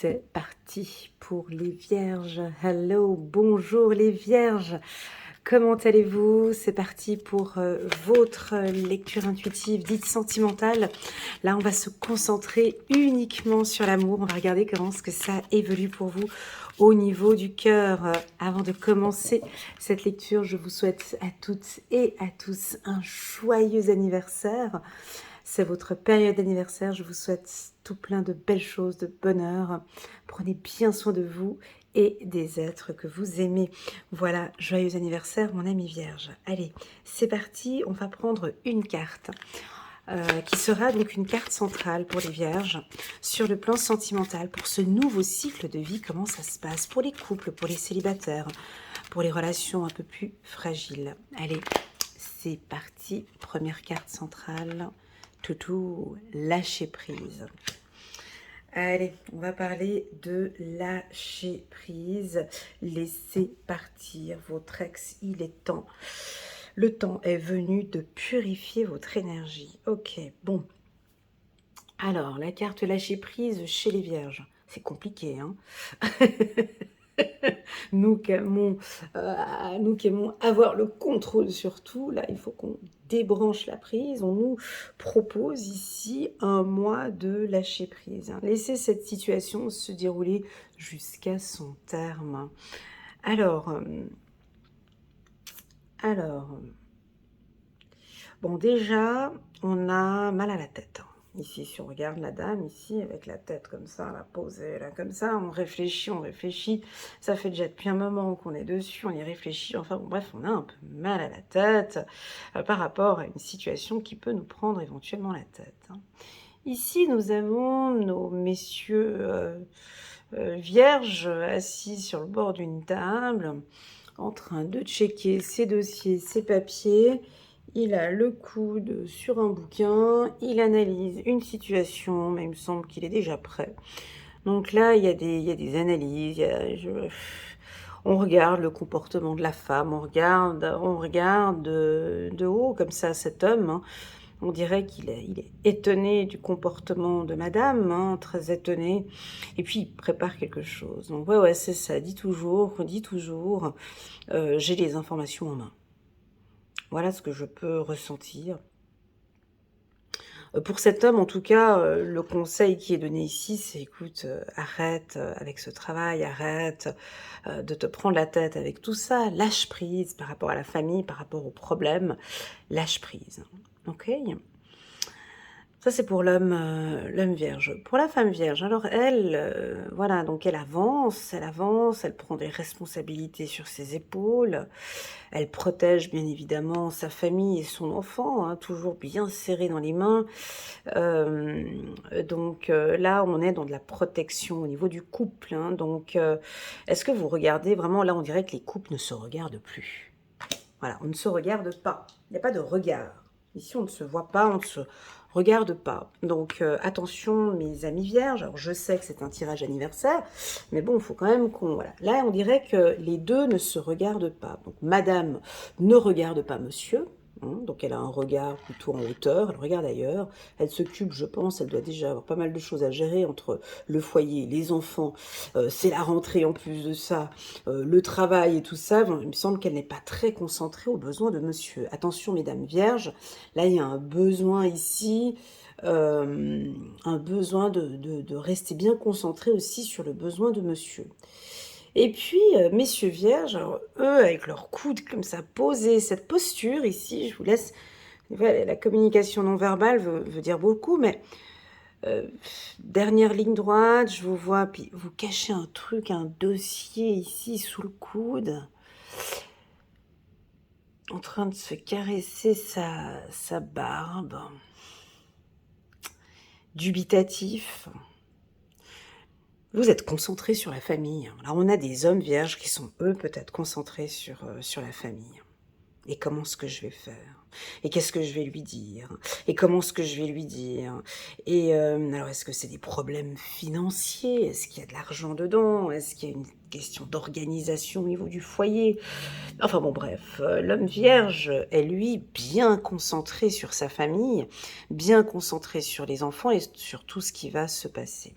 C'est parti pour les vierges. Hello, bonjour les vierges. Comment allez-vous? C'est parti pour votre lecture intuitive dite sentimentale. Là, on va se concentrer uniquement sur l'amour. On va regarder comment est-ce que ça évolue pour vous au niveau du cœur. Avant de commencer cette lecture, je vous souhaite à toutes et à tous un joyeux anniversaire. C'est votre période d'anniversaire. Je vous souhaite tout plein de belles choses, de bonheur. Prenez bien soin de vous et des êtres que vous aimez. Voilà, joyeux anniversaire mon ami vierge. Allez, c'est parti, on va prendre une carte qui sera donc une carte centrale pour les vierges sur le plan sentimental, pour ce nouveau cycle de vie, comment ça se passe pour les couples, pour les célibataires, pour les relations un peu plus fragiles. Allez, c'est parti, première carte centrale, toutou, lâcher prise. Allez, on va parler de lâcher prise, laisser partir votre ex, il est temps. Le temps est venu de purifier votre énergie. Ok, bon. Alors, la carte lâcher prise chez les vierges, c'est compliqué, hein. Nous qui aimons avoir le contrôle sur tout, là, il faut qu'on débranche la prise. On nous propose ici un mois de lâcher prise. Laissez cette situation se dérouler jusqu'à son terme. Alors, bon, déjà, on a mal à la tête. Ici, si on regarde la dame, ici, avec la tête comme ça, la posée, là, comme ça, on réfléchit. Ça fait déjà depuis un moment qu'on est dessus, on y réfléchit. Enfin, bon, bref, on a un peu mal à la tête par rapport à une situation qui peut nous prendre éventuellement la tête. Ici, nous avons nos messieurs vierges assis sur le bord d'une table, en train de checker ses dossiers, ses papiers. Il a le coude sur un bouquin, il analyse une situation, mais il me semble qu'il est déjà prêt. Donc là, il y a des analyses, on regarde le comportement de la femme, on regarde de haut comme ça cet homme, hein. On dirait qu'il est étonné du comportement de madame, hein, très étonné. Et puis, il prépare quelque chose. Donc, ouais, c'est ça. Dis toujours, j'ai les informations en main. Voilà ce que je peux ressentir. Pour cet homme, en tout cas, le conseil qui est donné ici, c'est écoute, arrête avec ce travail, arrête de te prendre la tête avec tout ça, lâche prise par rapport à la famille, par rapport aux problèmes, lâche prise. Ok ? Ça, c'est pour l'homme vierge. Pour la femme vierge, alors elle, voilà, donc elle avance, elle prend des responsabilités sur ses épaules, elle protège bien évidemment sa famille et son enfant, hein, toujours bien serré dans les mains. Donc là, on est dans de la protection au niveau du couple, hein, donc est-ce que vous regardez vraiment, là on dirait que les couples ne se regardent plus. Voilà, on ne se regarde pas, il n'y a pas de regard. Ici, on ne se voit pas, on ne se regarde pas. Donc, attention, mes amis vierges. Alors, je sais que c'est un tirage anniversaire, mais bon, il faut quand même qu'on... Voilà. Là, on dirait que les deux ne se regardent pas. Donc, madame ne regarde pas monsieur. Donc, elle a un regard plutôt en hauteur, elle regarde ailleurs. Elle s'occupe, je pense, elle doit déjà avoir pas mal de choses à gérer entre le foyer, les enfants. C'est la rentrée en plus de ça. Le travail et tout ça, il me semble qu'elle n'est pas très concentrée aux besoins de monsieur. Attention, mesdames vierges, là, il y a un besoin ici, un besoin de rester bien concentré aussi sur le besoin de monsieur. Et puis, messieurs vierges, alors, eux, avec leurs coudes comme ça posés, cette posture ici, je vous laisse... Voilà, la communication non verbale veut dire beaucoup, mais... dernière ligne droite, je vous vois, puis vous cachez un truc, un dossier ici sous le coude, en train de se caresser sa barbe, dubitatif. Vous êtes concentré sur la famille. Alors on a des hommes vierges qui sont eux peut-être concentrés sur la famille. Et comment est-ce que je vais faire? Et qu'est-ce que je vais lui dire? Et comment est-ce que je vais lui dire? Et alors, est-ce que c'est des problèmes financiers? Est-ce qu'il y a de l'argent dedans? Est-ce qu'il y a une question d'organisation au niveau du foyer? Enfin bon, bref, l'homme vierge est, lui, bien concentré sur sa famille, bien concentré sur les enfants et sur tout ce qui va se passer.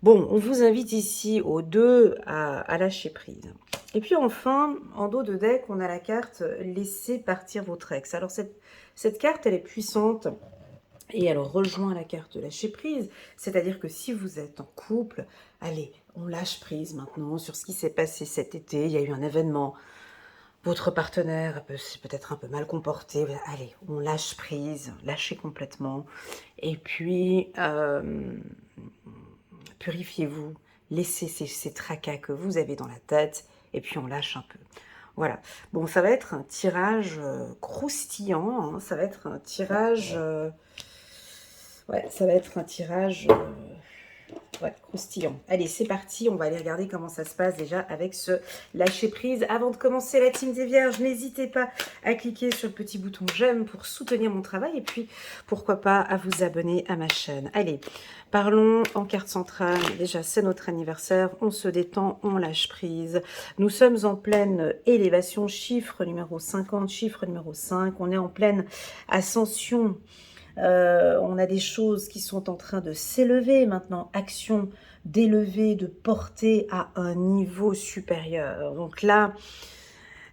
Bon, on vous invite ici aux deux à lâcher prise. Et puis enfin, en dos de deck, on a la carte « Laissez partir votre ex ». Alors cette carte, elle est puissante et elle rejoint la carte de lâcher prise. C'est-à-dire que si vous êtes en couple, allez, on lâche prise maintenant sur ce qui s'est passé cet été. Il y a eu un événement. Votre partenaire s'est peut-être un peu mal comporté. Allez, on lâche prise, lâchez complètement. Et puis, purifiez-vous, laissez ces tracas que vous avez dans la tête, et puis on lâche un peu. Voilà. Bon, ça va être un tirage croustillant, hein. Ça va être un tirage... ouais, ça va être un tirage... ouais, croustillant. Allez, c'est parti. On va aller regarder comment ça se passe déjà avec ce lâcher prise. Avant de commencer la team des Vierges, n'hésitez pas à cliquer sur le petit bouton j'aime pour soutenir mon travail. Et puis, pourquoi pas, à vous abonner à ma chaîne. Allez, parlons en carte centrale. Déjà, c'est notre anniversaire. On se détend, on lâche prise. Nous sommes en pleine élévation. Chiffre numéro 50, chiffre numéro 5. On est en pleine ascension. On a des choses qui sont en train de s'élever maintenant, action d'élever, de porter à un niveau supérieur. Donc là,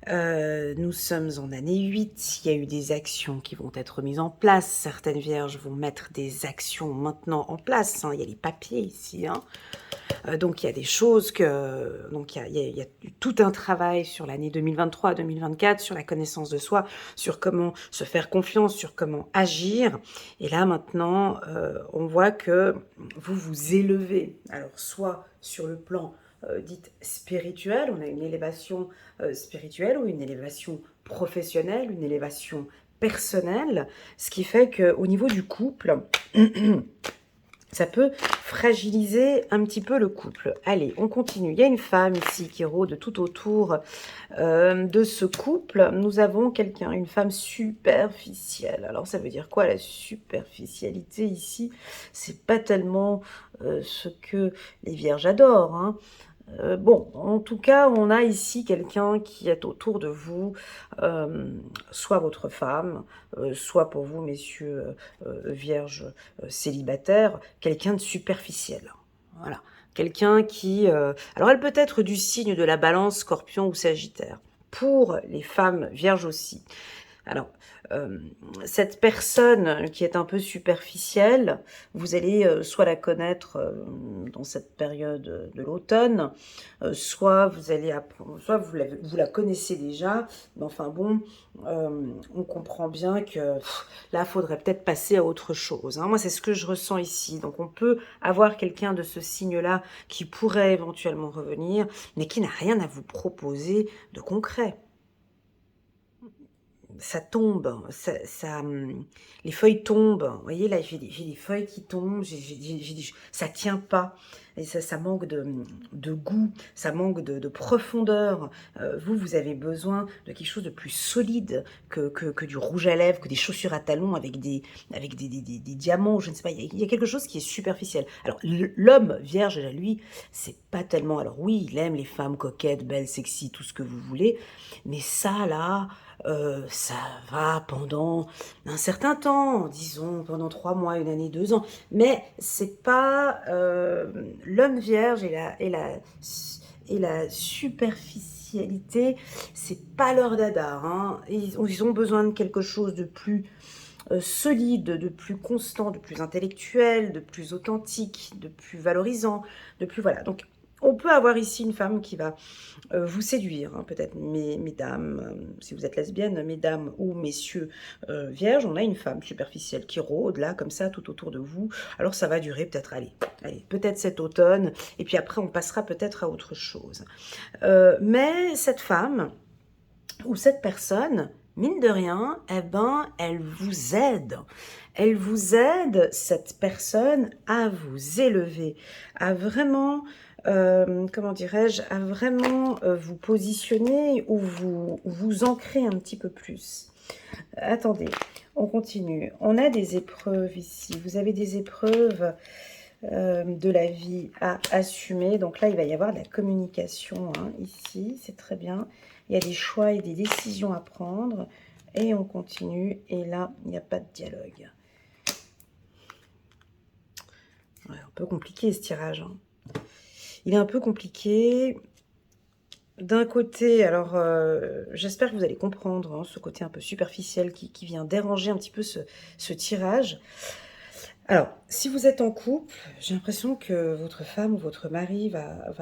nous sommes en année 8, il y a eu des actions qui vont être mises en place, certaines vierges vont mettre des actions maintenant en place, hein. Il y a les papiers ici, hein. Donc il y a des choses que... Donc il y a tout un travail sur l'année 2023-2024, sur la connaissance de soi, sur comment se faire confiance, sur comment agir. Et là maintenant, on voit que vous vous élevez. Alors soit sur le plan dit spirituel, on a une élévation spirituelle ou une élévation professionnelle, une élévation personnelle, ce qui fait qu'au niveau du couple... ça peut fragiliser un petit peu le couple. Allez, on continue. Il y a une femme ici qui rôde tout autour de ce couple. Nous avons quelqu'un, une femme superficielle. Alors, ça veut dire quoi la superficialité ici? C'est pas tellement ce que les vierges adorent, hein. Bon, en tout cas, on a ici quelqu'un qui est autour de vous, soit votre femme, soit pour vous, messieurs vierges célibataires, quelqu'un de superficiel. Voilà, quelqu'un qui... alors, elle peut être du signe de la Balance, Scorpion ou Sagittaire. Pour les femmes vierges aussi. Alors, cette personne qui est un peu superficielle, vous allez soit la connaître dans cette période de l'automne, soit vous allez apprendre, soit vous la connaissez déjà, mais enfin bon, on comprend bien que là, il faudrait peut-être passer à autre chose, hein. Moi, c'est ce que je ressens ici. Donc, on peut avoir quelqu'un de ce signe-là qui pourrait éventuellement revenir, mais qui n'a rien à vous proposer de concret. Ça tombe, les feuilles tombent. Vous voyez, là, j'ai des feuilles qui tombent, ça tient pas. Et ça manque de goût, ça manque de profondeur. Vous avez besoin de quelque chose de plus solide que du rouge à lèvres, que des chaussures à talons avec des diamants, je ne sais pas. Il y a quelque chose qui est superficiel. Alors, l'homme vierge, lui, c'est pas tellement... Alors oui, il aime les femmes coquettes, belles, sexy, tout ce que vous voulez. Mais ça, là... ça va pendant un certain temps, disons pendant 3 mois, 1 année, 2 ans, mais c'est pas l'homme vierge et la superficialité, c'est pas leur dada, hein. Ils ont besoin de quelque chose de plus solide, de plus constant, de plus intellectuel, de plus authentique, de plus valorisant, de plus... Voilà, donc on peut avoir ici une femme qui va vous séduire, hein, peut-être mesdames, si vous êtes lesbienne, mesdames ou messieurs vierges, on a une femme superficielle qui rôde là, comme ça, tout autour de vous. Alors ça va durer peut-être, allez, peut-être cet automne, et puis après on passera peut-être à autre chose. Mais cette femme, ou cette personne, mine de rien, eh ben, elle vous aide. Elle vous aide, cette personne, à vous élever, à vraiment... comment dirais-je, à vraiment vous positionner ou vous ancrer un petit peu plus. Attendez, on continue. On a des épreuves ici. Vous avez des épreuves de la vie à assumer. Donc là, il va y avoir de la communication, hein, ici. C'est très bien. Il y a des choix et des décisions à prendre. Et on continue. Et là, il n'y a pas de dialogue. Ouais, un peu compliqué ce tirage, hein. il est un peu compliqué. D'un côté, alors j'espère que vous allez comprendre hein, ce côté un peu superficiel qui vient déranger un petit peu ce tirage. Alors, si vous êtes en couple, j'ai l'impression que votre femme ou votre mari va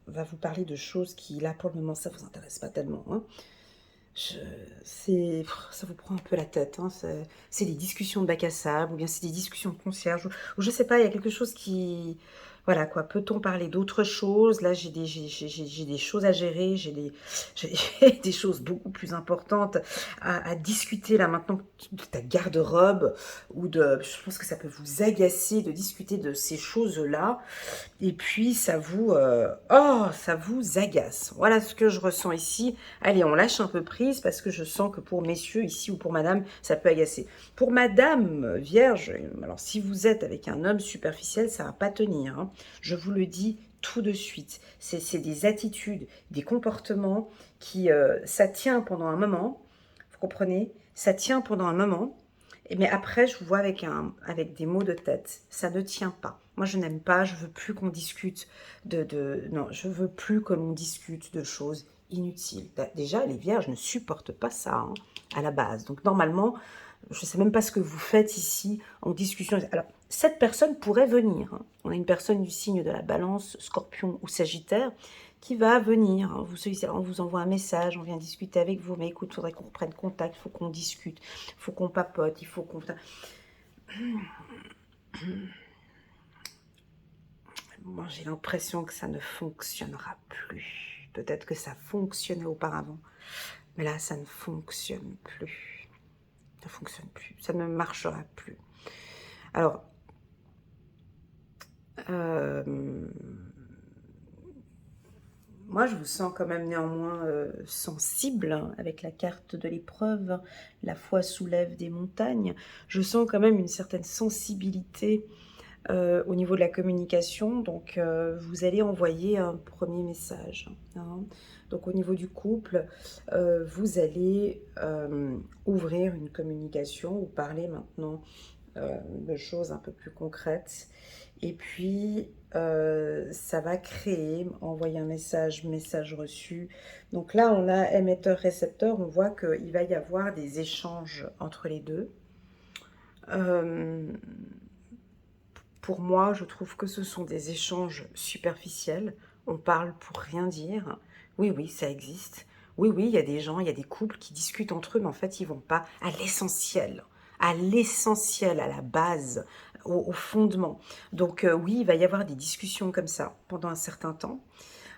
vous parler de choses qui, là, pour le moment, ça vous intéresse pas tellement. Hein. Ça vous prend un peu la tête. Hein. C'est des discussions de bac à sable, ou bien c'est des discussions de concierge, ou je sais pas, il y a quelque chose qui... Voilà quoi, peut-on parler d'autre chose? Là, j'ai des choses à gérer, j'ai des choses beaucoup plus importantes à discuter là maintenant de ta garde-robe, ou de... Je pense que ça peut vous agacer de discuter de ces choses-là. Et puis, ça vous agace. Voilà ce que je ressens ici. Allez, on lâche un peu prise parce que je sens que pour messieurs ici ou pour madame, ça peut agacer. Pour madame vierge, alors si vous êtes avec un homme superficiel, ça va pas tenir. Hein. Je vous le dis tout de suite. C'est des attitudes, des comportements qui, ça tient pendant un moment. Vous comprenez? Ça tient pendant un moment. Mais après, je vous vois avec des maux de tête. Ça ne tient pas. Moi, je n'aime pas, je veux plus qu'on discute non, je veux plus que l'on discute de choses inutiles. Déjà, les vierges ne supportent pas ça, hein, à la base. Donc, normalement, je ne sais même pas ce que vous faites ici en discussion. Alors, cette personne pourrait venir. Hein. On a une personne du signe de la balance, scorpion ou sagittaire, qui va venir. Hein. On vous envoie un message, on vient discuter avec vous. Mais écoute, il faudrait qu'on reprenne contact, il faut qu'on discute, il faut qu'on papote, il faut qu'on... Moi, j'ai l'impression que ça ne fonctionnera plus. Peut-être que ça fonctionnait auparavant, mais là, ça ne fonctionne plus. Ça ne fonctionne plus. Ça ne marchera plus. Alors, moi, je vous sens quand même néanmoins sensible hein, avec la carte de l'épreuve. La foi soulève des montagnes. Je sens quand même une certaine sensibilité au niveau de la communication. Donc, vous allez envoyer un premier message. Hein. Donc, au niveau du couple, vous allez ouvrir une communication ou parler maintenant de choses un peu plus concrètes. Et puis, ça va créer, envoyer un message, message reçu. Donc là, on a émetteur-récepteur. On voit qu'il va y avoir des échanges entre les deux. Pour moi, je trouve que ce sont des échanges superficiels. On parle pour rien dire. Oui, oui, ça existe. Oui, oui, il y a des gens, il y a des couples qui discutent entre eux, mais en fait, ils vont pas à l'essentiel, à la base, au fondement. Donc oui, il va y avoir des discussions comme ça pendant un certain temps.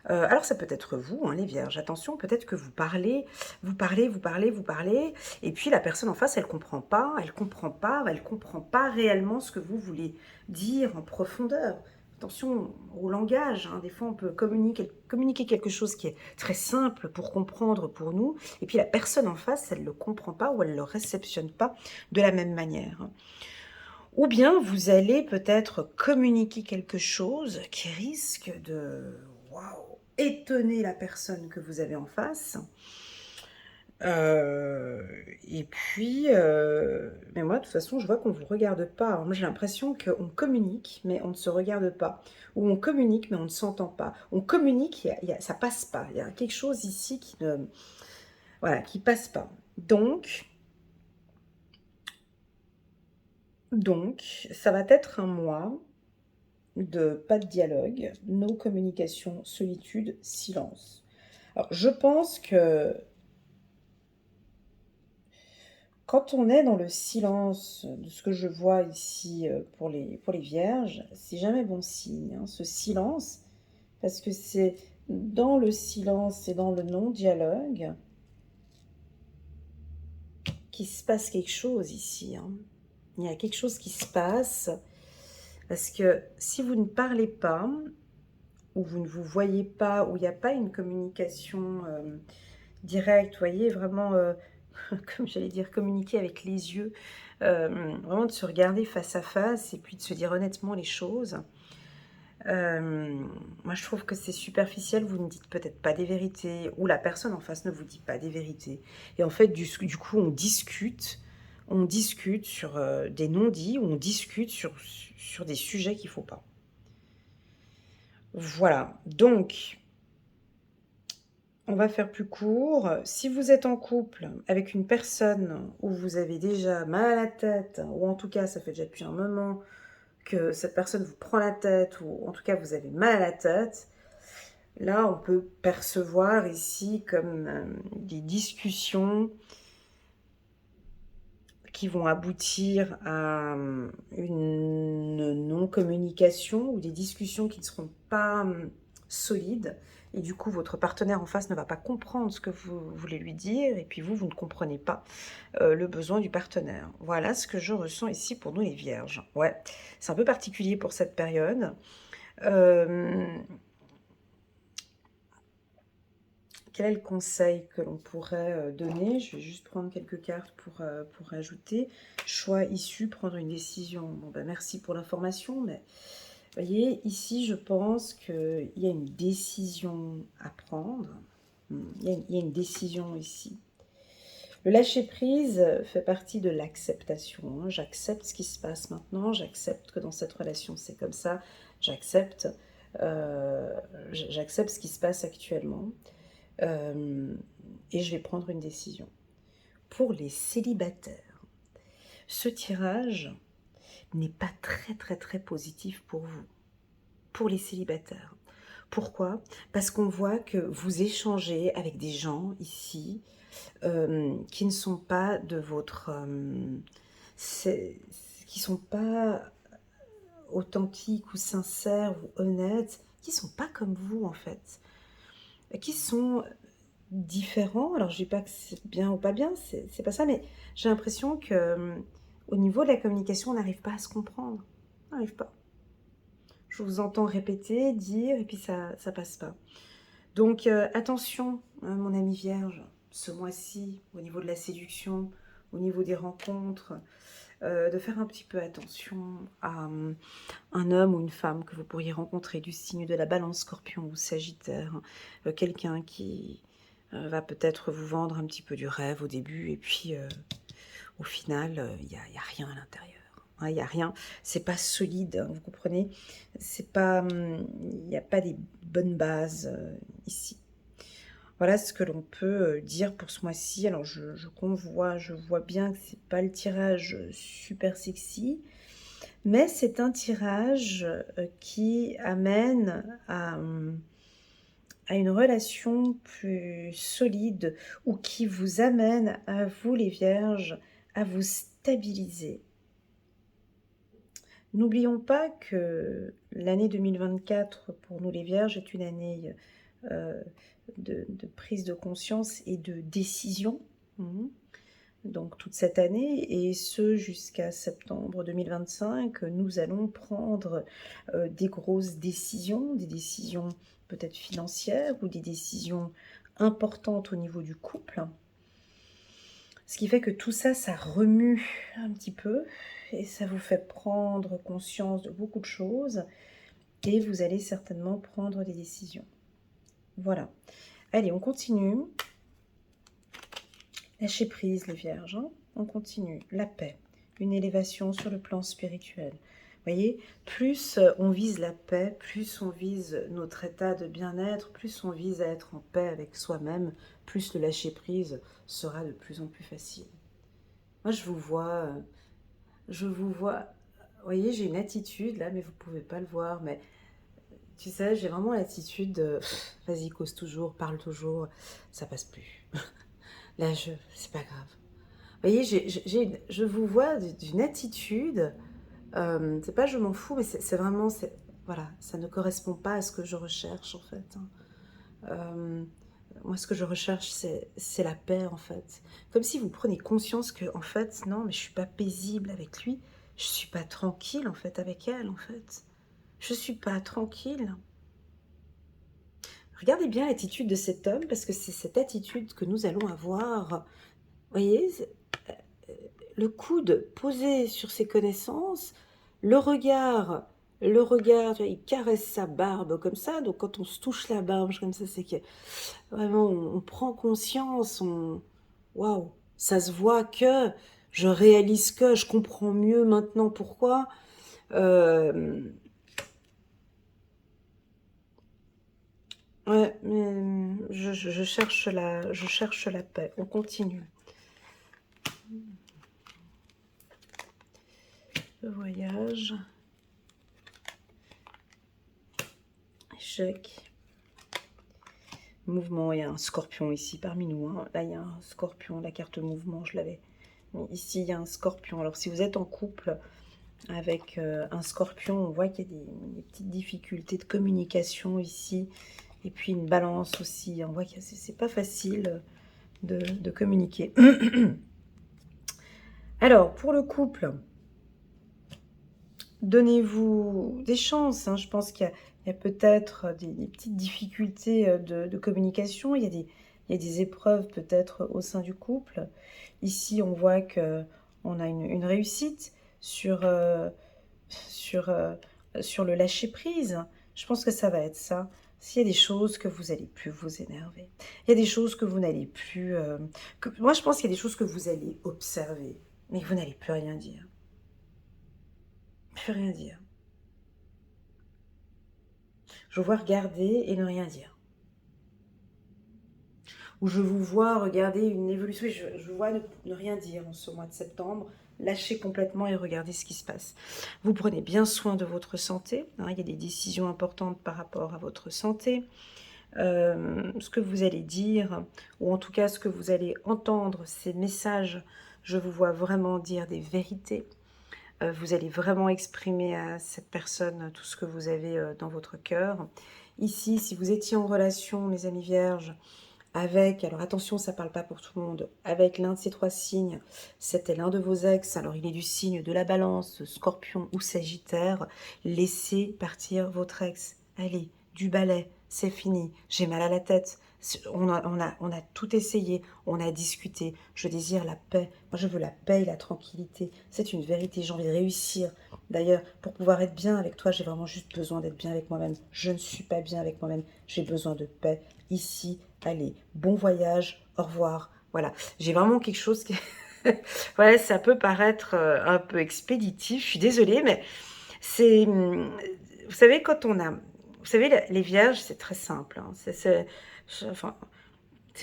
Alors ça peut être vous, hein, les vierges, attention, peut-être que vous parlez, et puis la personne en face, elle comprend pas réellement ce que vous voulez dire en profondeur. Attention au langage, hein. Des fois on peut communiquer quelque chose qui est très simple pour comprendre pour nous, et puis la personne en face, elle ne le comprend pas ou elle ne le réceptionne pas de la même manière. Hein. Ou bien vous allez peut-être communiquer quelque chose qui risque de étonner la personne que vous avez en face. Et puis, mais moi, de toute façon, je vois qu'on ne vous regarde pas. Alors, moi, j'ai l'impression qu'on communique, mais on ne se regarde pas. Ou on communique, mais on ne s'entend pas. On communique, ça passe pas. Il y a quelque chose ici qui ne... Voilà, qui passe pas. Donc, ça va être un mois de pas de dialogue, no communication, solitude, silence. Alors, je pense que quand on est dans le silence, de ce que je vois ici pour les vierges, c'est jamais bon signe, hein, ce silence, parce que c'est dans le silence et dans le non-dialogue qu'il se passe quelque chose ici. Hein. Il y a quelque chose qui se passe, parce que si vous ne parlez pas, ou vous ne vous voyez pas, ou il n'y a pas une communication directe, vous voyez, vraiment... comme j'allais dire, communiquer avec les yeux, vraiment de se regarder face à face et puis de se dire honnêtement les choses. Moi, je trouve que c'est superficiel, vous ne dites peut-être pas des vérités, ou la personne en face ne vous dit pas des vérités. Et en fait, du coup, on discute sur des non-dits, ou on discute sur des sujets qu'il ne faut pas. Voilà, donc on va faire plus court. Si vous êtes en couple avec une personne où vous avez déjà mal à la tête, ou en tout cas ça fait déjà depuis un moment que cette personne vous prend la tête, ou en tout cas vous avez mal à la tête, là on peut percevoir ici comme des discussions qui vont aboutir à une non-communication ou des discussions qui ne seront pas solides. Et du coup, votre partenaire en face ne va pas comprendre ce que vous voulez lui dire. Et puis vous, vous ne comprenez pas le besoin du partenaire. Voilà ce que je ressens ici pour nous les vierges. Ouais, c'est un peu particulier pour cette période. Quel est le conseil que l'on pourrait donner? Je vais juste prendre quelques cartes pour ajouter. Choix issu, prendre une décision. Bon, ben merci pour l'information, mais vous voyez, ici, je pense qu'il y a une décision à prendre. Il y a une décision ici. Le lâcher-prise fait partie de l'acceptation. Hein. J'accepte ce qui se passe maintenant, j'accepte que dans cette relation, c'est comme ça, j'accepte ce qui se passe actuellement. Et je vais prendre une décision. Pour les célibataires, ce tirage n'est pas très positif pour vous, pour les célibataires. Pourquoi? Parce qu'on voit que vous échangez avec des gens ici qui ne sont pas de votre... qui ne sont pas authentiques ou sincères ou honnêtes, qui ne sont pas comme vous en fait, qui sont différents. Alors je dis pas que c'est bien ou pas bien, c'est pas ça, mais j'ai l'impression que au niveau de la communication, on n'arrive pas à se comprendre. On n'arrive pas. Je vous entends répéter, dire, et puis ça passe pas. Donc attention, hein, mon ami vierge, ce mois-ci, au niveau de la séduction, au niveau des rencontres, de faire un petit peu attention à un homme ou une femme que vous pourriez rencontrer du signe de la Balance, Scorpion ou Sagittaire, quelqu'un qui va peut-être vous vendre un petit peu du rêve au début, et puis au final, il y a rien à l'intérieur. Il n'y a rien, c'est pas solide, hein, vous comprenez? C'est pas, il n'y a pas des bonnes bases ici. Voilà ce que l'on peut dire pour ce mois-ci. Alors je vois bien que c'est pas le tirage super sexy, mais c'est un tirage qui amène à une relation plus solide, ou qui vous amène à vous les vierges à vous stabiliser. N'oublions pas que l'année 2024 pour nous les vierges est une année de prise de conscience et de décision. Donc toute cette année, et ce jusqu'à septembre 2025, nous allons prendre des grosses décisions, des décisions peut-être financières ou des décisions importantes au niveau du couple. Ce qui fait que tout ça, ça remue un petit peu et ça vous fait prendre conscience de beaucoup de choses et vous allez certainement prendre des décisions. Voilà. Allez, on continue. Lâchez prise les vierges, hein. On continue. La paix, une élévation sur le plan spirituel. Vous voyez, plus on vise la paix, plus on vise notre état de bien-être, plus on vise à être en paix avec soi-même, plus le lâcher prise sera de plus en plus facile. Moi, je vous vois, vous voyez, j'ai une attitude là, mais vous pouvez pas le voir, mais tu sais, j'ai vraiment l'attitude de, vas-y, cause toujours, parle toujours, ça passe plus. Là, c'est pas grave. Vous voyez, je vous vois d'une attitude, c'est pas je m'en fous, mais c'est vraiment, voilà, ça ne correspond pas à ce que je recherche en fait. Moi, ce que je recherche, c'est la paix en fait. Comme si vous prenez conscience que, en fait, non, mais je suis pas paisible avec lui, je suis pas tranquille en fait avec elle en fait. Je suis pas tranquille. Regardez bien l'attitude de cet homme, parce que c'est cette attitude que nous allons avoir. Vous voyez, le coude posé sur ses connaissances, le regard, il caresse sa barbe comme ça, donc quand on se touche la barbe comme ça, c'est que vraiment on prend conscience, waouh, ça se voit que, je réalise que, je comprends mieux maintenant pourquoi. Ouais, mais je cherche la paix. On continue. Le voyage. Échec. Mouvement, il y a un scorpion ici parmi nous. Hein. Là, il y a un scorpion, la carte mouvement, je l'avais. Ici, il y a un scorpion. Alors, si vous êtes en couple avec un scorpion, on voit qu'il y a des petites difficultés de communication ici. Et puis, une balance aussi. On voit que c'est pas facile de communiquer. Alors, pour le couple, donnez-vous des chances. Hein. Je pense qu'il y a peut-être des petites difficultés de communication. Il y a des épreuves peut-être au sein du couple. Ici, on voit qu'on a une réussite sur, sur le lâcher-prise. Je pense que ça va être ça. S'il y a des choses que vous n'allez plus vous énerver, il y a des choses que vous n'allez plus... moi, je pense qu'il y a des choses que vous allez observer, mais que vous n'allez plus rien dire. Plus rien dire. Je vous vois regarder et ne rien dire. Ou je vous vois regarder une évolution, je vois ne rien dire en ce mois de septembre, lâcher complètement et regarder ce qui se passe. Vous prenez bien soin de votre santé, hein, il y a des décisions importantes par rapport à votre santé. Ce que vous allez dire, ou en tout cas ce que vous allez entendre, ces messages, je vous vois vraiment dire des vérités. Vous allez vraiment exprimer à cette personne tout ce que vous avez dans votre cœur. Ici, si vous étiez en relation, mes amis vierges, avec, alors attention, ça ne parle pas pour tout le monde, avec l'un de ces trois signes, c'était l'un de vos ex, alors il est du signe de la balance, scorpion ou sagittaire, laissez partir votre ex. Allez, du balai, c'est fini, j'ai mal à la tête, on a tout essayé, on a discuté, je désire la paix, moi je veux la paix et la tranquillité, c'est une vérité, j'ai envie de réussir. D'ailleurs, pour pouvoir être bien avec toi, j'ai vraiment juste besoin d'être bien avec moi-même. Je ne suis pas bien avec moi-même, j'ai besoin de paix. Ici, allez, bon voyage, au revoir. Voilà, j'ai vraiment quelque chose qui... voilà, ça peut paraître un peu expéditif, je suis désolée, mais c'est... Vous savez, quand on a... Vous savez, les vierges, c'est très simple. Hein. Enfin,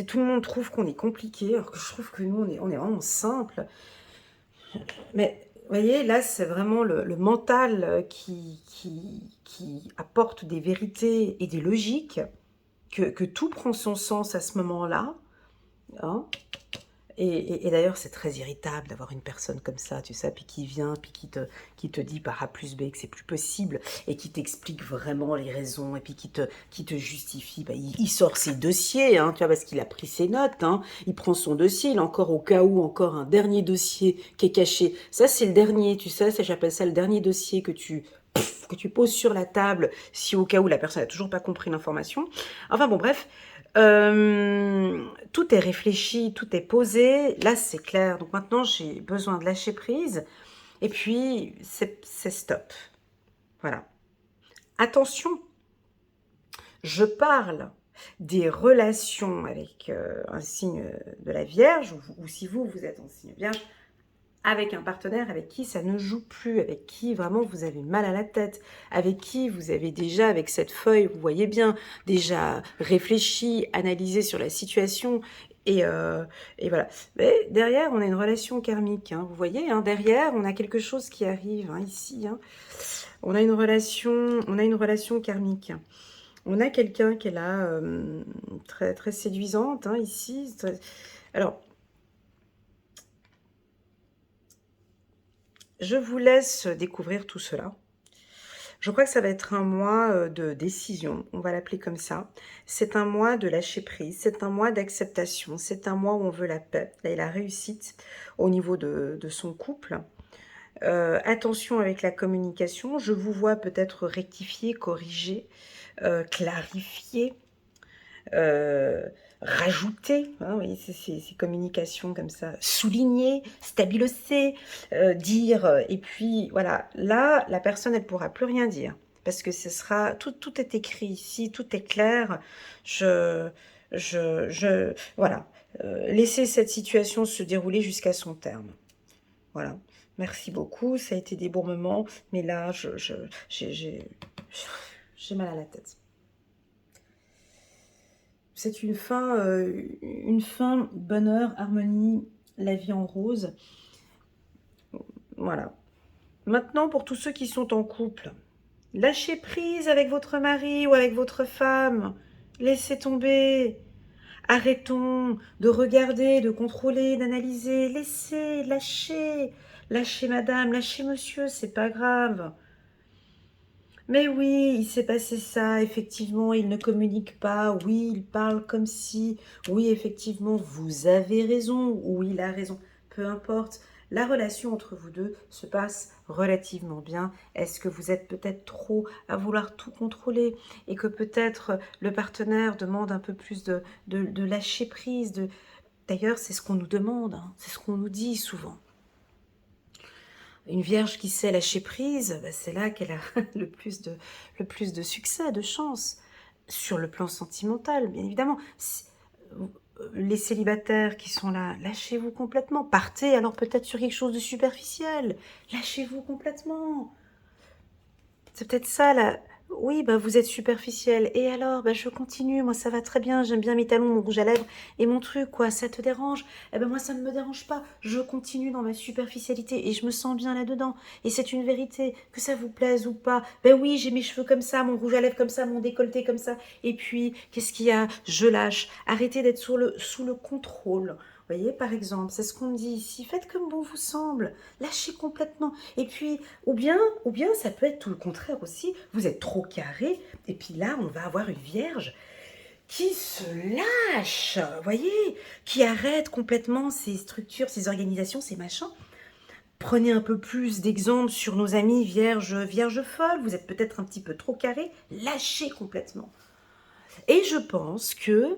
tout le monde trouve qu'on est compliqué, alors que je trouve que nous, on est vraiment simple. Mais vous voyez, là, c'est vraiment le mental qui apporte des vérités et des logiques, que tout prend son sens à ce moment-là. Hein. Et d'ailleurs, c'est très irritable d'avoir une personne comme ça, tu sais, puis qui vient, puis qui te dit par A plus B que c'est plus possible, et qui t'explique vraiment les raisons, et puis qui te justifie. Bah, il sort ses dossiers, hein, tu vois, parce qu'il a pris ses notes, hein, il prend son dossier, il a encore au cas où, encore un dernier dossier qui est caché. Ça, c'est le dernier, tu sais, j'appelle ça le dernier dossier que tu poses sur la table, si au cas où la personne n'a toujours pas compris l'information. Enfin bon, bref, tout est réfléchi, tout est posé, là c'est clair, donc maintenant j'ai besoin de lâcher prise, et puis c'est stop, voilà. Attention, je parle des relations avec un signe de la Vierge, ou si vous êtes en signe Vierge, avec un partenaire avec qui ça ne joue plus, avec qui vraiment vous avez mal à la tête, avec qui vous avez déjà, avec cette feuille, vous voyez bien, déjà réfléchi, analysé sur la situation, et voilà. Mais derrière, on a une relation karmique, hein, vous voyez, hein, derrière, on a quelque chose qui arrive, hein, ici, hein. On a une relation karmique. On a quelqu'un qui est là, très, très séduisante, hein, ici. Alors, je vous laisse découvrir tout cela. Je crois que ça va être un mois de décision, on va l'appeler comme ça. C'est un mois de lâcher prise, c'est un mois d'acceptation, c'est un mois où on veut la paix et la réussite au niveau de son couple. Attention avec la communication, je vous vois peut-être rectifier, corriger, clarifier, rajouter, hein, oui, ces communications comme ça, souligner, stabiloser, dire, et puis voilà, là, la personne, elle pourra plus rien dire, parce que ce sera, tout est écrit ici, tout est clair, voilà, laissez cette situation se dérouler jusqu'à son terme, voilà. Merci beaucoup, ça a été des bons moments, mais là, j'ai mal à la tête. C'est une fin, bonheur, harmonie, la vie en rose. Voilà. Maintenant, pour tous ceux qui sont en couple, lâchez prise avec votre mari ou avec votre femme. Laissez tomber. Arrêtons de regarder, de contrôler, d'analyser. Laissez, lâchez. Lâchez madame, lâchez monsieur, c'est pas grave. Mais oui, il s'est passé ça, effectivement, il ne communique pas, oui, il parle comme si, oui, effectivement, vous avez raison, oui, il a raison, peu importe. La relation entre vous deux se passe relativement bien. Est-ce que vous êtes peut-être trop à vouloir tout contrôler et que peut-être le partenaire demande un peu plus de lâcher prise D'ailleurs, c'est ce qu'on nous demande, hein, c'est ce qu'on nous dit souvent. Une vierge qui sait lâcher prise, bah, c'est là qu'elle a le plus de succès, de chance. Sur le plan sentimental, bien évidemment. Les célibataires qui sont là, lâchez-vous complètement. Partez alors peut-être sur quelque chose de superficiel. Lâchez-vous complètement. C'est peut-être ça, là. Oui, bah, vous êtes superficiel. Et alors, bah, je continue. Moi, ça va très bien. J'aime bien mes talons, mon rouge à lèvres et mon truc, quoi. Ça te dérange? Eh ben, moi, ça ne me dérange pas. Je continue dans ma superficialité et je me sens bien là-dedans. Et c'est une vérité, que ça vous plaise ou pas. Ben oui, j'ai mes cheveux comme ça, mon rouge à lèvres comme ça, mon décolleté comme ça. Et puis, qu'est-ce qu'il y a? Je lâche. Arrêtez d'être sous le contrôle. Vous voyez, par exemple, c'est ce qu'on me dit ici. Faites comme bon vous semble. Lâchez complètement. Et puis, ou bien ça peut être tout le contraire aussi. Vous êtes trop carré. Et puis là, on va avoir une vierge qui se lâche. Vous voyez, qui arrête complètement ses structures, ses organisations, ses machins. Prenez un peu plus d'exemples sur nos amis vierges folles. Vous êtes peut-être un petit peu trop carré. Lâchez complètement. Et je pense que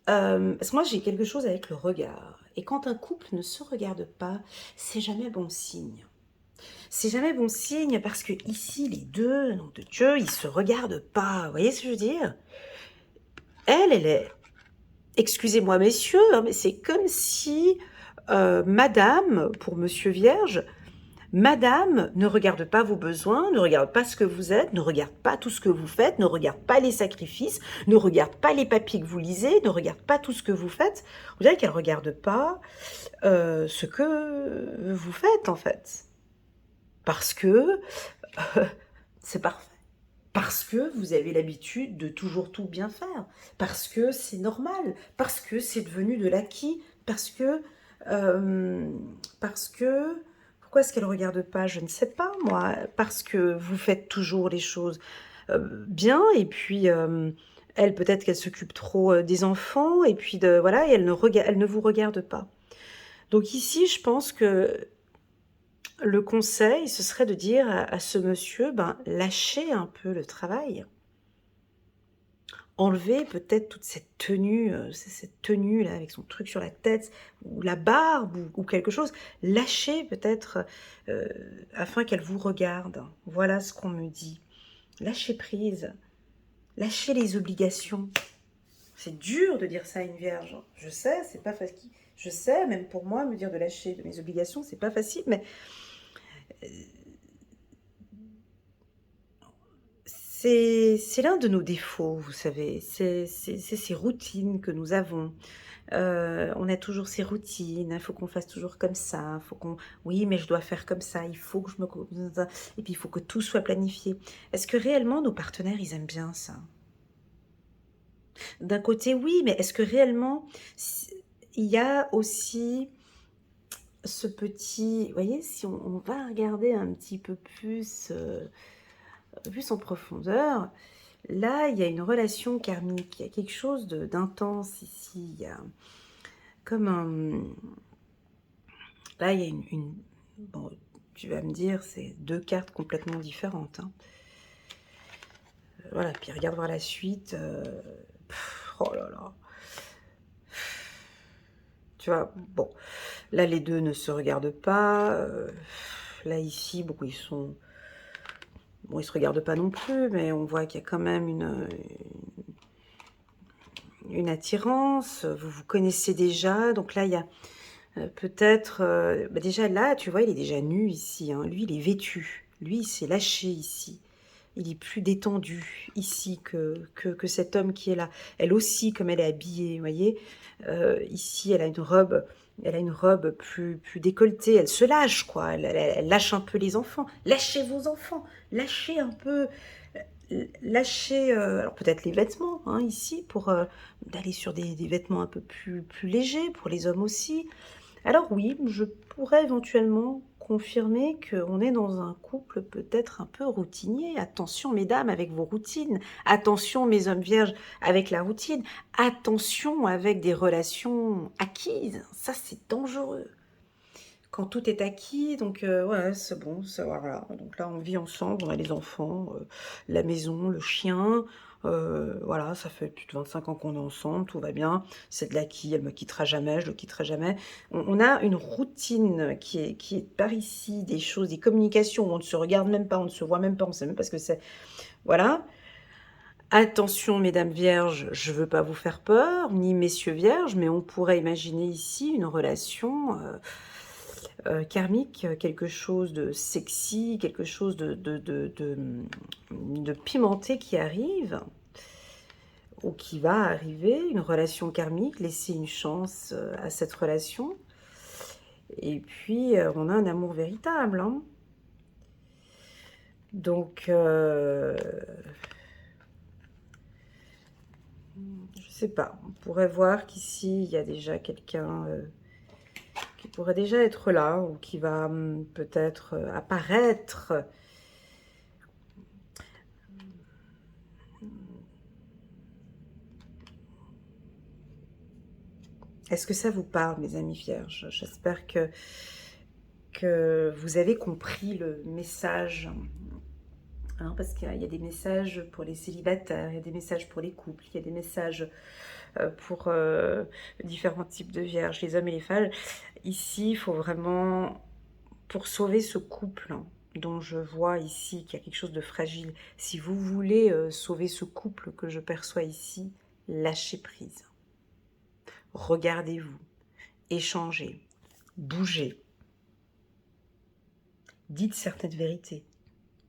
parce que moi, j'ai quelque chose avec le regard. Et quand un couple ne se regarde pas, c'est jamais bon signe. C'est jamais bon signe parce que ici, les deux, nom de Dieu, ils se regardent pas. Vous voyez ce que je veux dire? Elle est... Excusez-moi, messieurs, hein, mais c'est comme si Madame, pour Monsieur Vierge, Madame ne regarde pas vos besoins, ne regarde pas ce que vous êtes, ne regarde pas tout ce que vous faites, ne regarde pas les sacrifices, ne regarde pas les papiers que vous lisez, ne regarde pas tout ce que vous faites. Vous dirait qu'elle ne regarde pas ce que vous faites, en fait. Parce que c'est parfait. Parce que vous avez l'habitude de toujours tout bien faire. Parce que c'est normal. Parce que c'est devenu de l'acquis. Parce que... Pourquoi est-ce qu'elle ne regarde pas? Je ne sais pas, moi. Parce que vous faites toujours les choses bien. Et puis, elle, peut-être qu'elle s'occupe trop des enfants. Et puis, voilà, et elle ne vous regarde pas. Donc ici, je pense que le conseil, ce serait de dire à ce monsieur, ben, lâchez un peu le travail. Enlevez peut-être toute cette tenue là avec son truc sur la tête, ou la barbe, ou quelque chose. Lâchez peut-être afin qu'elle vous regarde. Voilà ce qu'on me dit. Lâchez prise. Lâchez les obligations. C'est dur de dire ça à une vierge. Je sais, c'est pas facile. Je sais, même pour moi, me dire de lâcher de mes obligations, c'est pas facile, mais c'est l'un de nos défauts, vous savez. C'est ces routines que nous avons. On a toujours ces routines. Il faut qu'on fasse toujours comme ça. Faut qu'on... Oui, mais je dois faire comme ça. Il faut que je me... Et puis, il faut que tout soit planifié. Est-ce que réellement, nos partenaires, ils aiment bien ça? D'un côté, oui, mais est-ce que réellement, il y a aussi ce petit... Vous voyez, si on va regarder un petit peu plus en profondeur, là, il y a une relation karmique, il y a quelque chose d'intense ici, il y a comme un... Là, il y a bon, tu vas me dire, c'est deux cartes complètement différentes. Hein. Voilà, puis regarde voir la suite. Oh là là. Tu vois, bon, là, les deux ne se regardent pas. Là, ici, bon, ils sont... Bon, ils se regardent pas non plus, mais on voit qu'il y a quand même une attirance. Vous vous connaissez déjà, donc là, il y a peut-être... déjà là, tu vois, il est déjà nu ici. Hein. Lui, il est vêtu. Lui, il s'est lâché ici. il est plus détendu ici que cet homme qui est là. Elle aussi, comme elle est habillée, vous voyez, ici, elle a une robe plus décolletée, elle se lâche, quoi, elle lâche un peu les enfants. Lâchez vos enfants, lâchez un peu, lâchez, alors peut-être les vêtements, hein, ici, pour d'aller sur des vêtements un peu plus légers, pour les hommes aussi. Alors oui, je pourrais éventuellement confirmer qu'on est dans un couple peut-être un peu routinier. Attention mesdames avec vos routines, attention mes hommes vierges avec la routine, attention avec des relations acquises, ça c'est dangereux. Quand tout est acquis, donc ouais, c'est bon, voilà. Donc là, on vit ensemble, on a les enfants, la maison, le chien. Voilà, ça fait plus de 25 ans qu'on est ensemble, tout va bien. C'est de l'acquis, elle me quittera jamais, je le quitterai jamais. On a une routine qui est par ici, des choses, des communications où on ne se regarde même pas, on ne se voit même pas, on ne sait même pas ce que c'est. Voilà. Attention, mesdames vierges, je ne veux pas vous faire peur, ni messieurs vierges, mais on pourrait imaginer ici une relation karmique, quelque chose de sexy, quelque chose de pimenté qui arrive, ou qui va arriver, une relation karmique, laisser une chance à cette relation. Et puis, on a un amour véritable, hein. Donc, je sais pas, on pourrait voir qu'ici, il y a déjà quelqu'un qui pourrait déjà être là, ou qui va peut-être apparaître. Est-ce que ça vous parle, mes amis vierges? J'espère que vous avez compris le message. Hein, parce qu'il y a des messages pour les célibataires, il y a des messages pour les couples, il y a des messages pour différents types de vierges, les hommes et les femmes. Ici, il faut vraiment, pour sauver ce couple, hein, dont je vois ici qu'il y a quelque chose de fragile, si vous voulez sauver ce couple que je perçois ici, lâchez prise. Regardez-vous, échangez, bougez, dites certaines vérités.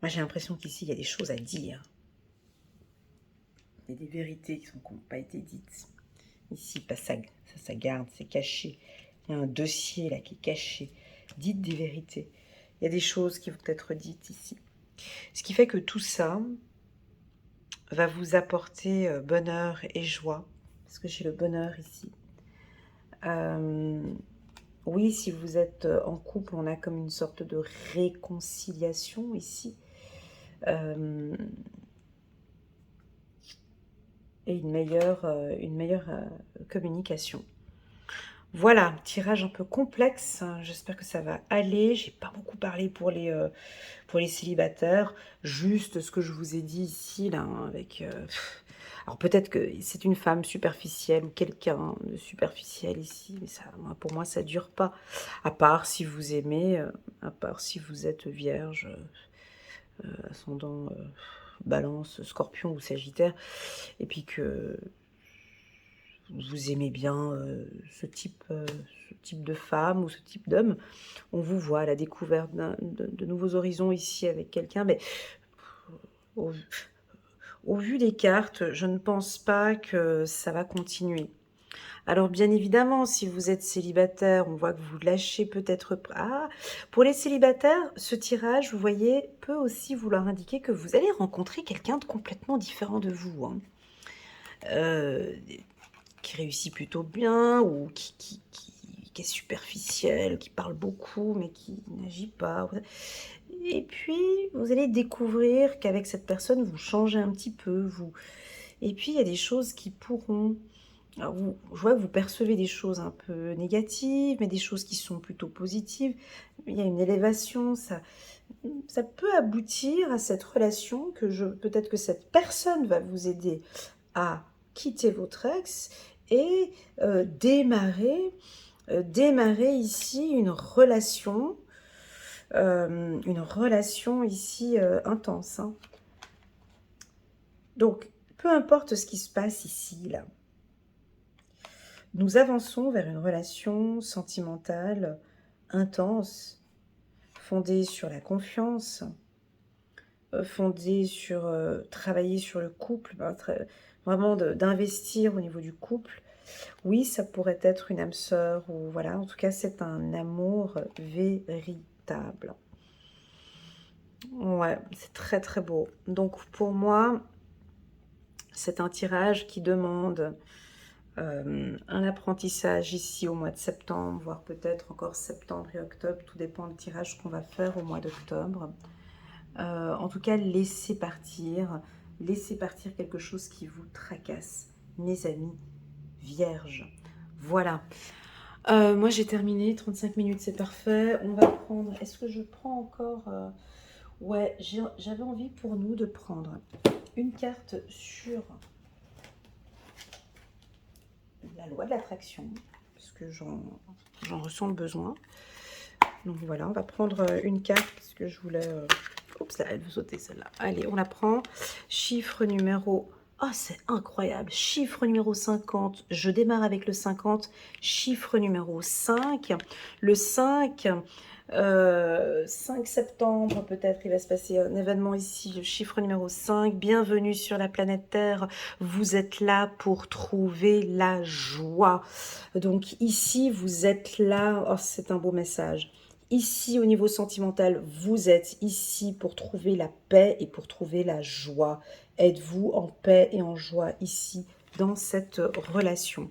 Moi, j'ai l'impression qu'ici, il y a des choses à dire. Il y a des vérités qui n'ont pas été dites. Ici, ça garde, c'est caché. Il y a un dossier là qui est caché. Dites des vérités. Il y a des choses qui vont être dites ici. Ce qui fait que tout ça va vous apporter bonheur et joie. Parce que j'ai le bonheur ici. Oui, si vous êtes en couple, on a comme une sorte de réconciliation ici. Et une meilleure communication. Voilà, tirage un peu complexe, j'espère que ça va aller. J'ai pas beaucoup parlé pour les célibataires, juste ce que je vous ai dit ici, là, hein, avec... alors peut-être que c'est une femme superficielle ou quelqu'un de superficiel ici, mais ça, pour moi, ça dure pas. À part si vous aimez, à part si vous êtes vierge, ascendant balance, scorpion ou sagittaire, et puis que vous aimez bien ce type de femme ou ce type d'homme, on vous voit à la découverte de nouveaux horizons ici avec quelqu'un, mais au vu des cartes, je ne pense pas que ça va continuer. Alors bien évidemment, si vous êtes célibataire, on voit que vous lâchez peut-être... Ah, pour les célibataires, ce tirage, vous voyez, peut aussi vouloir indiquer que vous allez rencontrer quelqu'un de complètement différent de vous, hein. Qui réussit plutôt bien, ou qui est superficiel, qui parle beaucoup, mais qui n'agit pas. Et puis, vous allez découvrir qu'avec cette personne, vous changez un petit peu. Et puis, il y a des choses qui pourront... Alors je vois que vous percevez des choses un peu négatives, mais des choses qui sont plutôt positives. Il y a une élévation, ça peut aboutir à cette relation peut-être que cette personne va vous aider à quitter votre ex et démarrer ici une relation ici intense, hein. Donc, peu importe ce qui se passe ici, là, nous avançons vers une relation sentimentale intense, fondée sur la confiance, fondé sur travailler sur le couple, vraiment d'investir au niveau du couple. Oui, ça pourrait être une âme sœur ou voilà, en tout cas, c'est un amour véritable. Ouais, c'est très très beau. Donc pour moi, c'est un tirage qui demande un apprentissage ici au mois de septembre, voire peut-être encore septembre et octobre, tout dépend du tirage qu'on va faire au mois d'octobre. En tout cas, laissez partir quelque chose qui vous tracasse, mes amis vierges. Voilà. Moi, j'ai terminé, 35 minutes, c'est parfait. On va prendre, est-ce que je prends encore ouais, j'avais envie pour nous de prendre une carte sur la loi de l'attraction, parce que j'en ressens le besoin. Donc voilà, on va prendre une carte, parce que je voulais... Oups, là, elle veut sauter celle-là. Allez, on la prend. Chiffre numéro... Oh, c'est incroyable. Chiffre numéro 50. Je démarre avec le 50. Chiffre numéro 5. Le 5... 5 septembre, peut-être, il va se passer un événement ici, le chiffre numéro 5. Bienvenue sur la planète Terre. Vous êtes là pour trouver la joie. Donc ici, vous êtes là. Oh, c'est un beau message. Ici, au niveau sentimental, vous êtes ici pour trouver la paix et pour trouver la joie. Êtes-vous en paix et en joie ici, dans cette relation?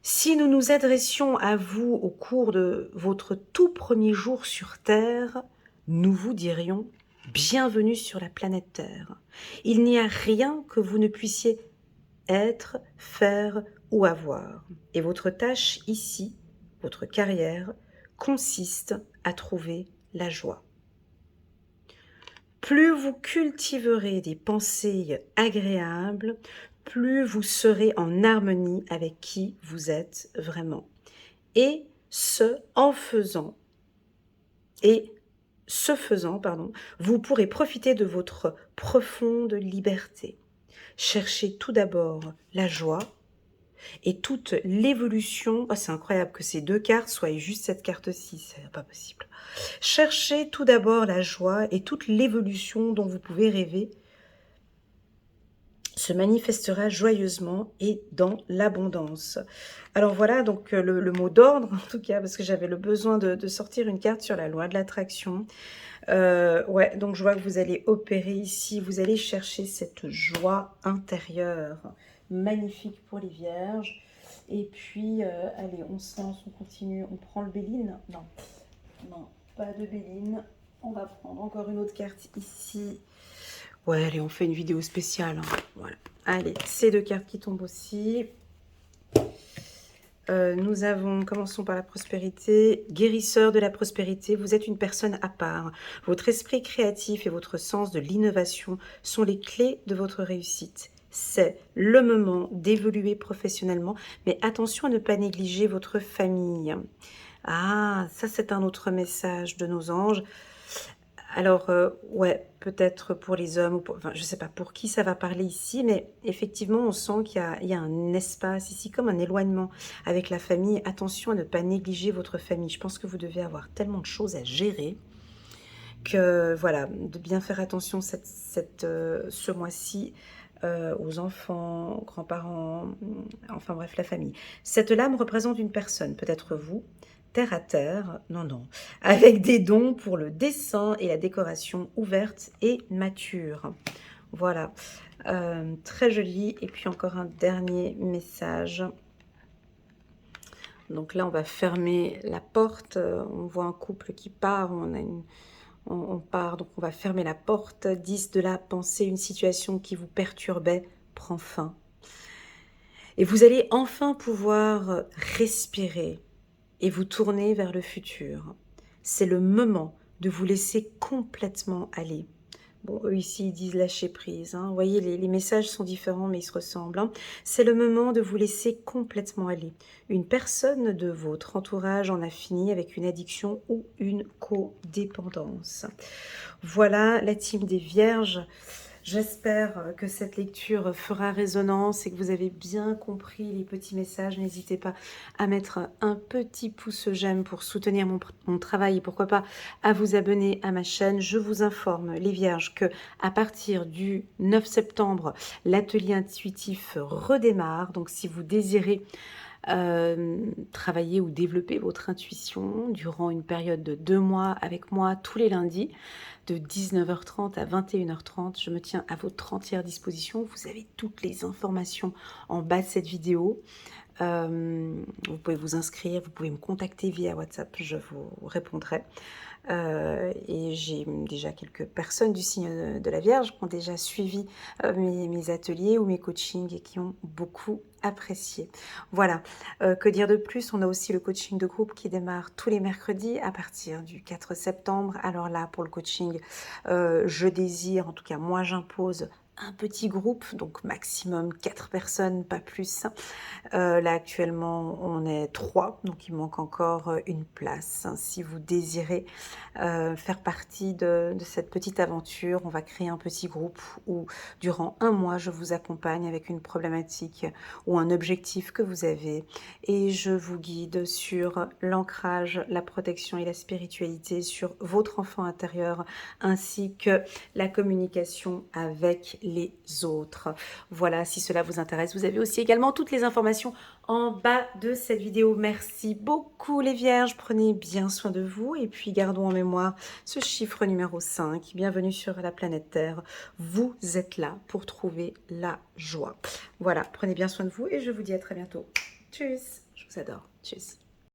Si nous nous adressions à vous au cours de votre tout premier jour sur Terre, nous vous dirions « Bienvenue sur la planète Terre ». Il n'y a rien que vous ne puissiez être, faire ou avoir. Et votre tâche ici, votre carrière, consiste à trouver la joie. Plus vous cultiverez des pensées agréables, plus vous serez en harmonie avec qui vous êtes vraiment. Et ce faisant, vous pourrez profiter de votre profonde liberté. Cherchez tout d'abord la joie et toute l'évolution. Oh, c'est incroyable que ces deux cartes soient juste cette carte-ci, c'est pas possible. Cherchez tout d'abord la joie et toute l'évolution dont vous pouvez rêver se manifestera joyeusement et dans l'abondance. Alors voilà, donc le mot d'ordre, en tout cas, parce que j'avais le besoin de sortir une carte sur la loi de l'attraction. Ouais, donc je vois que vous allez opérer ici, vous allez chercher cette joie intérieure, magnifique pour les vierges. Et puis, allez, on se lance, on continue, on prend le Béline. Non, non, pas de Béline. On va prendre encore une autre carte ici. Ouais, allez, on fait une vidéo spéciale. Hein. Voilà. Allez, ces deux cartes qui tombent aussi. Nous avons, commençons par la prospérité. Guérisseur de la prospérité, vous êtes une personne à part. Votre esprit créatif et votre sens de l'innovation sont les clés de votre réussite. C'est le moment d'évoluer professionnellement, mais attention à ne pas négliger votre famille. Ah, ça c'est un autre message de nos anges. Alors, ouais, peut-être pour les hommes, ou pour, enfin, je ne sais pas pour qui ça va parler ici, mais effectivement, on sent qu'il y a un espace ici, comme un éloignement avec la famille. Attention à ne pas négliger votre famille. Je pense que vous devez avoir tellement de choses à gérer que, voilà, de bien faire attention ce mois-ci aux enfants, aux grands-parents, enfin bref, la famille. Cette lame représente une personne, peut-être vous, terre à terre, non, avec des dons pour le dessin et la décoration ouverte et mature. Voilà, très joli. Et puis encore un dernier message. Donc là, on va fermer la porte. On voit un couple qui part, on part, donc on va fermer la porte. 10 de la pensée, une situation qui vous perturbait prend fin. Et vous allez enfin pouvoir respirer et vous tourner vers le futur. C'est le moment de vous laisser complètement aller. Bon, eux ici, ils disent lâcher prise. Hein. Vous voyez, les messages sont différents, mais ils se ressemblent. Hein. C'est le moment de vous laisser complètement aller. Une personne de votre entourage en a fini avec une addiction ou une codépendance. Voilà la team des Vierges. J'espère que cette lecture fera résonance et que vous avez bien compris les petits messages. N'hésitez pas à mettre un petit pouce j'aime pour soutenir mon travail et pourquoi pas à vous abonner à ma chaîne. Je vous informe, les vierges, que à partir du 9 septembre, l'atelier intuitif redémarre. Donc si vous désirez travailler ou développer votre intuition durant une période de 2 mois avec moi tous les lundis de 19h30 à 21h30. Je me tiens à votre entière disposition. Vous avez toutes les informations en bas de cette vidéo. Vous pouvez vous inscrire, vous pouvez me contacter via WhatsApp, je vous répondrai. Et j'ai déjà quelques personnes du signe de la Vierge qui ont déjà suivi mes ateliers ou mes coachings et qui ont beaucoup apprécié. Voilà, que dire de plus? On a aussi le coaching de groupe qui démarre tous les mercredis à partir du 4 septembre. Alors là, pour le coaching, je désire, en tout cas moi j'impose un petit groupe, donc maximum 4 personnes, pas plus. Là actuellement on est 3, donc il manque encore une place. Si vous désirez faire partie de cette petite aventure, on va créer un petit groupe où durant 1 mois je vous accompagne avec une problématique ou un objectif que vous avez et je vous guide sur l'ancrage, la protection et la spiritualité, sur votre enfant intérieur ainsi que la communication avec les autres. Voilà, si cela vous intéresse, vous avez aussi également toutes les informations en bas de cette vidéo. Merci beaucoup les vierges, prenez bien soin de vous et puis gardons en mémoire ce chiffre numéro 5. Bienvenue sur la planète Terre, vous êtes là pour trouver la joie. Voilà, prenez bien soin de vous et je vous dis à très bientôt. Tchuss, je vous adore, tchuss.